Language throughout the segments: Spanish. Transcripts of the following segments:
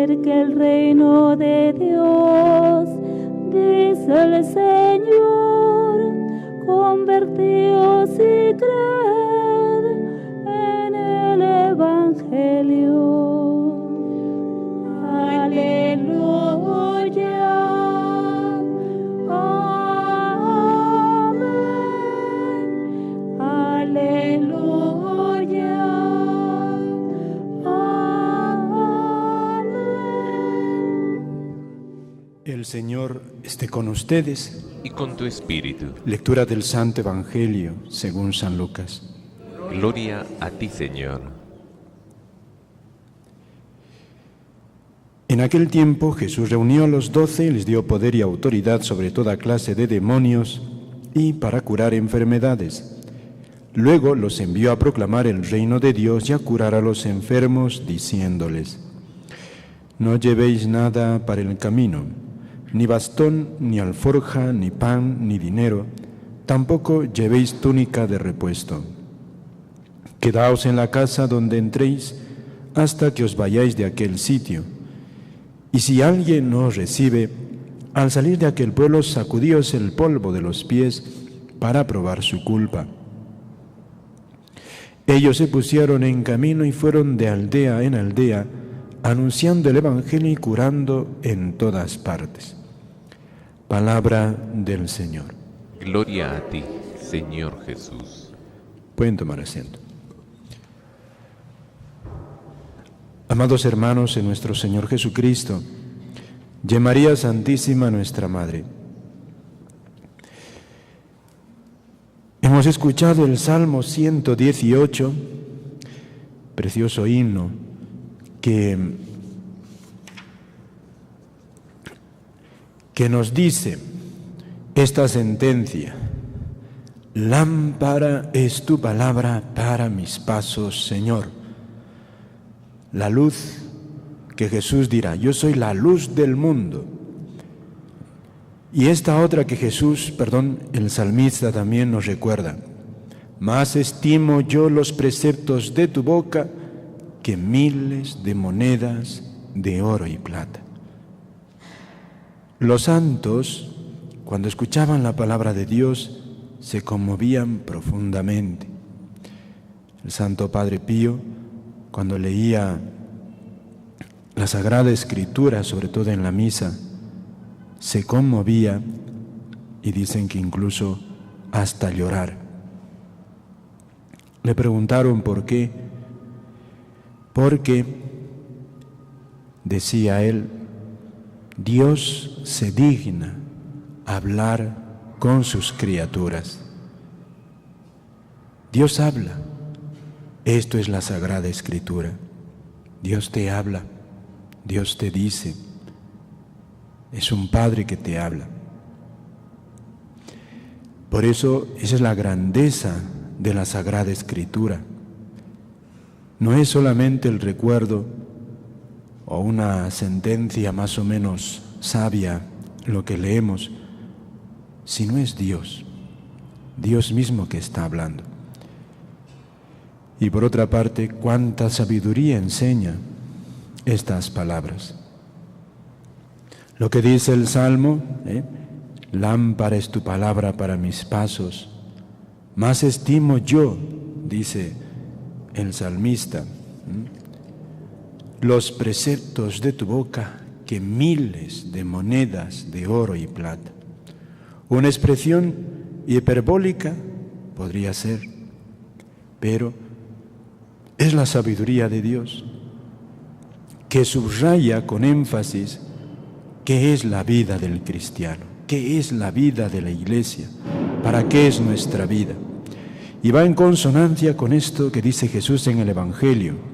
acerca el reino de Dios, dice el Señor. Convertíos y creed en el Evangelio. Aleluya. Amén. Aleluya. El Señor esté con ustedes. Y con tu espíritu. Lectura del Santo Evangelio según San Lucas. Gloria a ti, Señor. En aquel tiempo Jesús reunió a los 12 y les dio poder y autoridad sobre toda clase de demonios y para curar enfermedades. Luego los envió a proclamar el reino de Dios y a curar a los enfermos, diciéndoles: No llevéis nada para el camino, ni bastón, ni alforja, ni pan, ni dinero, tampoco llevéis túnica de repuesto. Quedaos en la casa donde entréis hasta que os vayáis de aquel sitio. Y si alguien no os recibe, al salir de aquel pueblo sacudíos el polvo de los pies para probar su culpa. Ellos se pusieron en camino y fueron de aldea en aldea, anunciando el Evangelio y curando en todas partes. Palabra del Señor. Gloria a ti, Señor Jesús. Pueden tomar asiento. Amados hermanos en nuestro Señor Jesucristo, y en María Santísima, nuestra Madre, hemos escuchado el Salmo 118, precioso himno, que nos dice esta sentencia: lámpara es tu palabra para mis pasos, Señor. La luz que Jesús dirá: yo soy la luz del mundo. Y esta otra que el salmista también nos recuerda: más estimo yo los preceptos de tu boca que miles de monedas de oro y plata. Los santos, cuando escuchaban la palabra de Dios, se conmovían profundamente. El Santo Padre Pío, cuando leía la Sagrada Escritura, sobre todo en la misa, se conmovía y dicen que incluso hasta llorar. Le preguntaron por qué. Porque, decía él, Dios se digna hablar con sus criaturas. Dios habla. Esto es la Sagrada Escritura. Dios te habla, Dios te dice. Es un Padre que te habla. Por eso, esa es la grandeza de la Sagrada Escritura. No es solamente el recuerdo o una sentencia más o menos sabia lo que leemos, sino es Dios, Dios mismo que está hablando. Y por otra parte, cuánta sabiduría enseña estas palabras. Lo que dice el Salmo, lámpara es tu palabra para mis pasos, más estimo yo, dice el salmista, los preceptos de tu boca que miles de monedas de oro y plata. Una expresión hiperbólica podría ser, pero es la sabiduría de Dios que subraya con énfasis qué es la vida del cristiano, qué es la vida de la Iglesia, para qué es nuestra vida. Y va en consonancia con esto que dice Jesús en el Evangelio.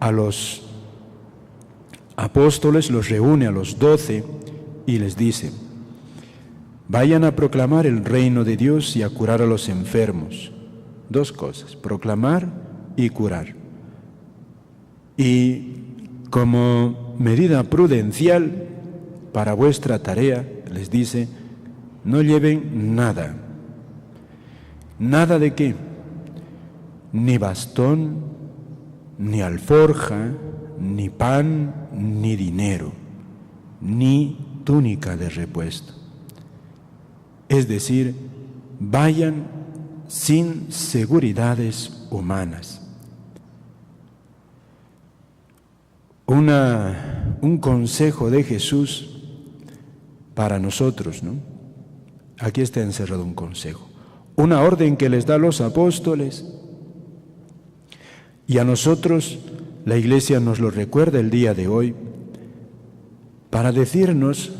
A los apóstoles los reúne, a los 12, y les dice: vayan a proclamar el reino de Dios y a curar a los enfermos. Dos cosas, proclamar y curar. Y como medida prudencial para vuestra tarea, les dice: no lleven nada. ¿Nada de qué? Ni bastón, ni alforja, ni pan, ni dinero, ni túnica de repuesto. Es decir, vayan sin seguridades humanas. Un consejo de Jesús para nosotros, ¿no? Aquí está encerrado un consejo, una orden que les da a los apóstoles, y a nosotros la Iglesia nos lo recuerda el día de hoy para decirnos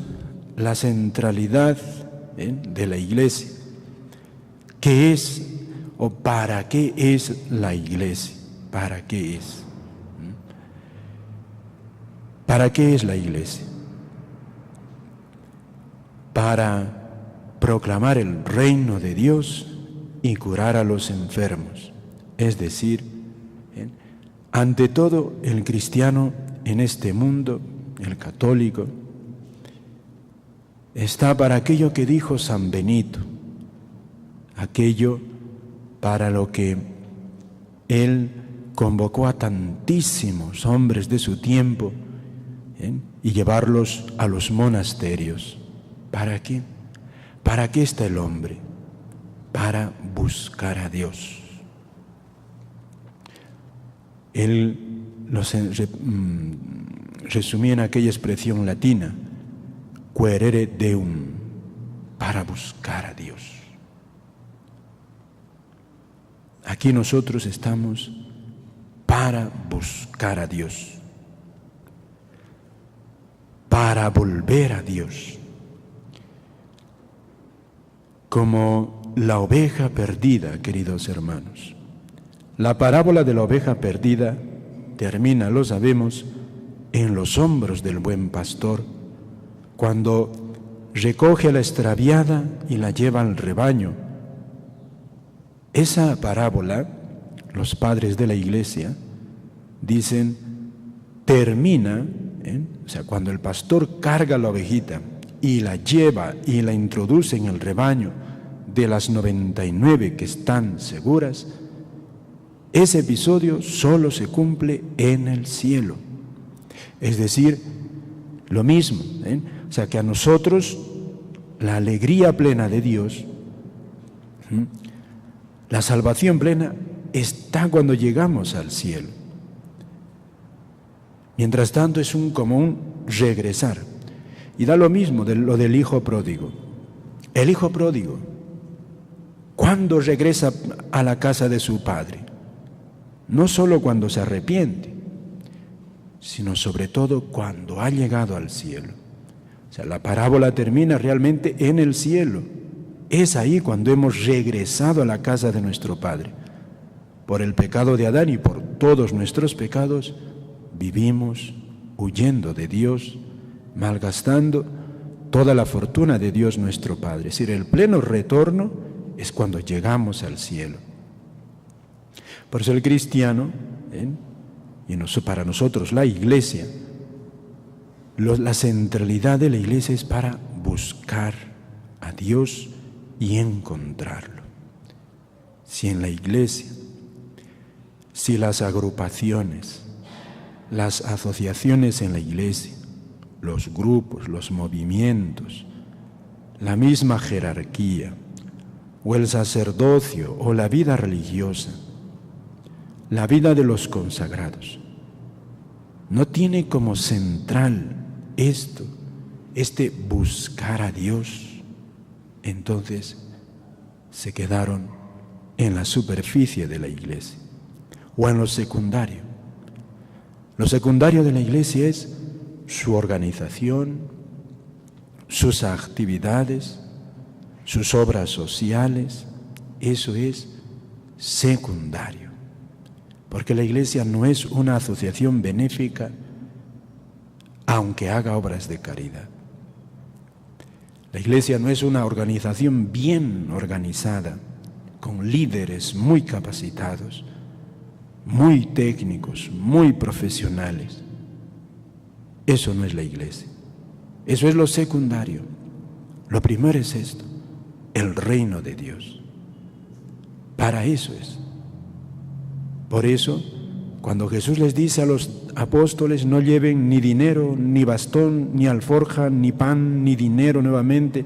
la centralidad de la Iglesia. ¿Qué es o para qué es la Iglesia? ¿Para qué es? ¿Para qué es la Iglesia? Para proclamar el reino de Dios y curar a los enfermos. Es decir, ante todo el cristiano en este mundo, el católico, está para aquello que dijo San Benito, aquello para lo que él convocó a tantísimos hombres de su tiempo, y llevarlos a los monasterios. ¿Para qué? ¿Para qué está el hombre? Para buscar a Dios. Él los resumía en aquella expresión latina, quaerere Deum, para buscar a Dios. Aquí nosotros estamos para buscar a Dios, para volver a Dios, como la oveja perdida, queridos hermanos. La parábola de la oveja perdida termina, lo sabemos, en los hombros del buen pastor, cuando recoge a la extraviada y la lleva al rebaño. Esa parábola, los padres de la Iglesia dicen, termina, o sea, cuando el pastor carga la ovejita y la lleva y la introduce en el rebaño de las 99 que están seguras, ese episodio solo se cumple en el cielo. Es decir, lo mismo, o sea, que a nosotros la alegría plena de Dios, la salvación plena, está cuando llegamos al cielo. Mientras tanto es como un regresar. Y da lo mismo de lo del hijo pródigo. El hijo pródigo, ¿cuándo regresa a la casa de su padre? No solo cuando se arrepiente, sino sobre todo cuando ha llegado al cielo. O sea, la parábola termina realmente en el cielo. Es ahí cuando hemos regresado a la casa de nuestro Padre. Por el pecado de Adán y por todos nuestros pecados, vivimos huyendo de Dios, malgastando toda la fortuna de Dios nuestro Padre. Es decir, el pleno retorno es cuando llegamos al cielo. Por eso el cristiano, y para nosotros la Iglesia, la centralidad de la Iglesia es para buscar a Dios y encontrarlo. Si en la Iglesia, si las agrupaciones, las asociaciones en la Iglesia, los grupos, los movimientos, la misma jerarquía, o el sacerdocio, o la vida religiosa, la vida de los consagrados, no tiene como central este buscar a Dios, entonces se quedaron en la superficie de la Iglesia o en lo secundario. Lo secundario de la Iglesia es su organización, sus actividades, sus obras sociales. Eso es secundario, porque la Iglesia no es una asociación benéfica, aunque haga obras de caridad. La Iglesia no es una organización bien organizada, con líderes muy capacitados, muy técnicos, muy profesionales. Eso no es la Iglesia. Eso es lo secundario. Lo primero es esto, el reino de Dios. Para eso es. Por eso Cuando Jesús les dice a los apóstoles, no lleven ni dinero, ni bastón, ni alforja, ni pan, ni dinero nuevamente,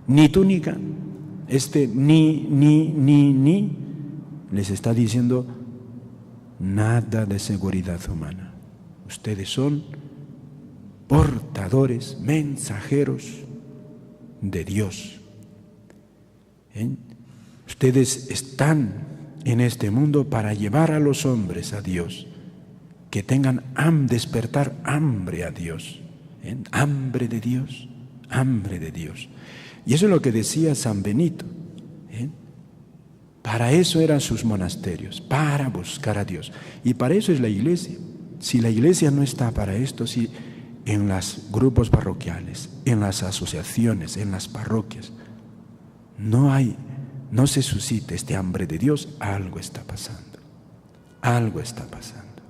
ni túnica, ni, les está diciendo nada de seguridad humana. Ustedes son portadores, mensajeros de Dios. Ustedes están en este mundo para llevar a los hombres a Dios, que tengan despertar hambre a Dios, hambre de Dios, hambre de Dios. Y eso es lo que decía San Benito. Para eso eran sus monasterios, para buscar a Dios. Y para eso es la iglesia. Si la iglesia no está para esto, si en los grupos parroquiales, en las asociaciones, en las parroquias, no se suscita este hambre de Dios, algo está pasando. Algo está pasando.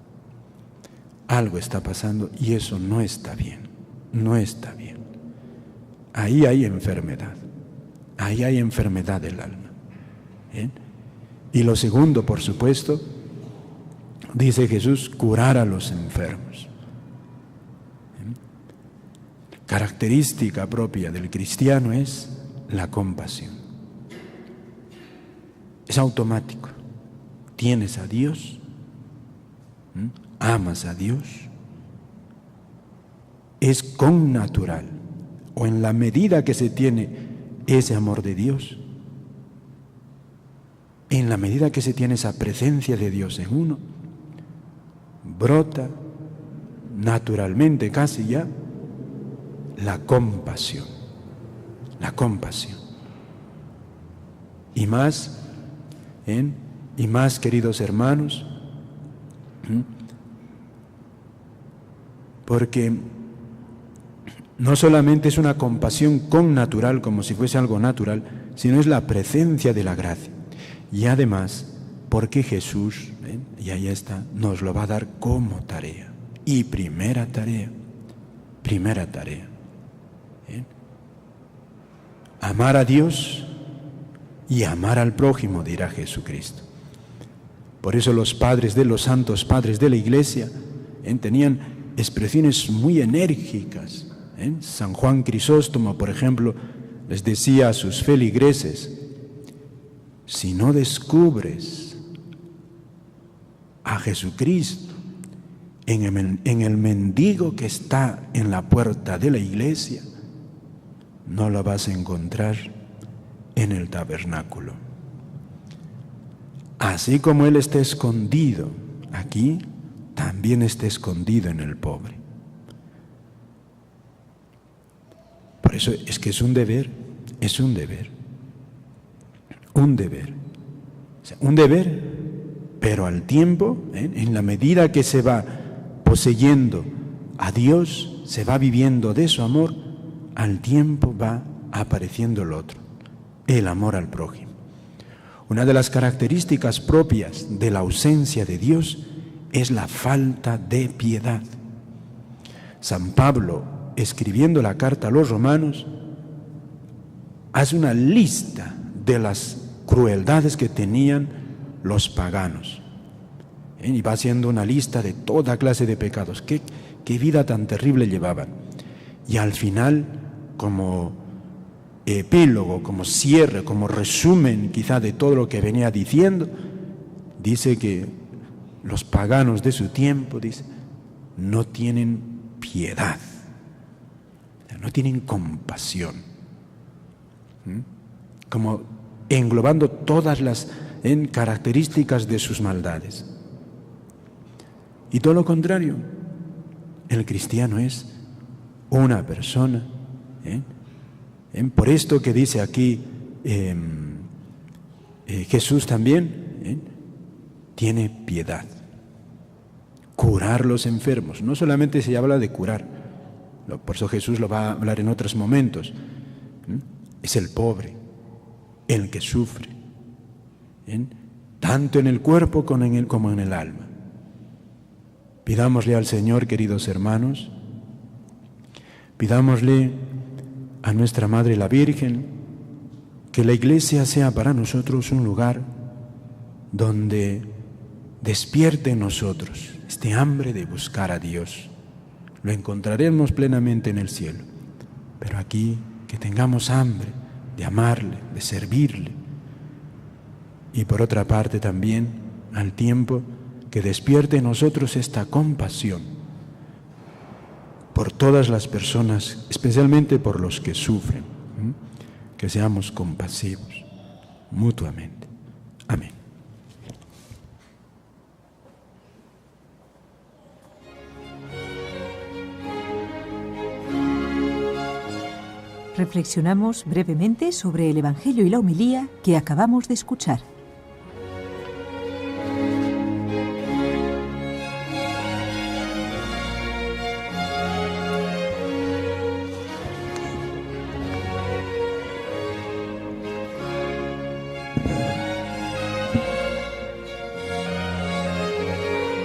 Algo está pasando y eso no está bien. No está bien. Ahí hay enfermedad. Ahí hay enfermedad del alma. Y lo segundo, por supuesto, dice Jesús, curar a los enfermos. Característica propia del cristiano es la compasión. Es automático. Tienes a Dios, amas a Dios, es connatural, o en la medida que se tiene ese amor de Dios, en la medida que se tiene esa presencia de Dios en uno, brota naturalmente casi ya la compasión. La compasión. Y más, queridos hermanos, porque no solamente es una compasión connatural, como si fuese algo natural, sino es la presencia de la gracia. Y además, porque Jesús, y ahí está, nos lo va a dar como tarea. Y primera tarea. Amar a Dios y amar al prójimo, dirá Jesucristo. Por eso los padres de los santos padres de la Iglesia tenían expresiones muy enérgicas. San Juan Crisóstomo, por ejemplo, les decía a sus feligreses: si no descubres a Jesucristo en el mendigo que está en la puerta de la iglesia, no lo vas a encontrar en el tabernáculo. Así como Él está escondido aquí, también está escondido en el pobre. Por eso es que es un deber, pero al tiempo, en la medida que se va poseyendo a Dios, se va viviendo de su amor, al tiempo va apareciendo el otro, el amor al prójimo. Una de las características propias de la ausencia de Dios es la falta de piedad. San Pablo, escribiendo la carta a los romanos, hace una lista de las crueldades que tenían los paganos. Y va haciendo una lista de toda clase de pecados. ¿Qué vida tan terrible llevaban? Y al final, como epílogo, como cierre, como resumen quizá de todo lo que venía diciendo, dice que los paganos de su tiempo, dice, no tienen piedad, no tienen compasión. Como englobando todas las características de sus maldades. Y todo lo contrario, el cristiano es una persona. Por esto que dice aquí Jesús también, tiene piedad. Curar los enfermos. No solamente se habla de curar, por eso Jesús lo va a hablar en otros momentos. Es el pobre, el que sufre, tanto en el cuerpo como en el alma. Pidámosle al Señor, queridos hermanos, pidámosle a nuestra Madre la Virgen, que la Iglesia sea para nosotros un lugar donde despierte en nosotros este hambre de buscar a Dios. Lo encontraremos plenamente en el cielo, pero aquí que tengamos hambre de amarle, de servirle. Y por otra parte también, al tiempo, que despierte en nosotros esta compasión por todas las personas, especialmente por los que sufren, que seamos compasivos mutuamente. Amén. Reflexionamos brevemente sobre el Evangelio y la homilía que acabamos de escuchar.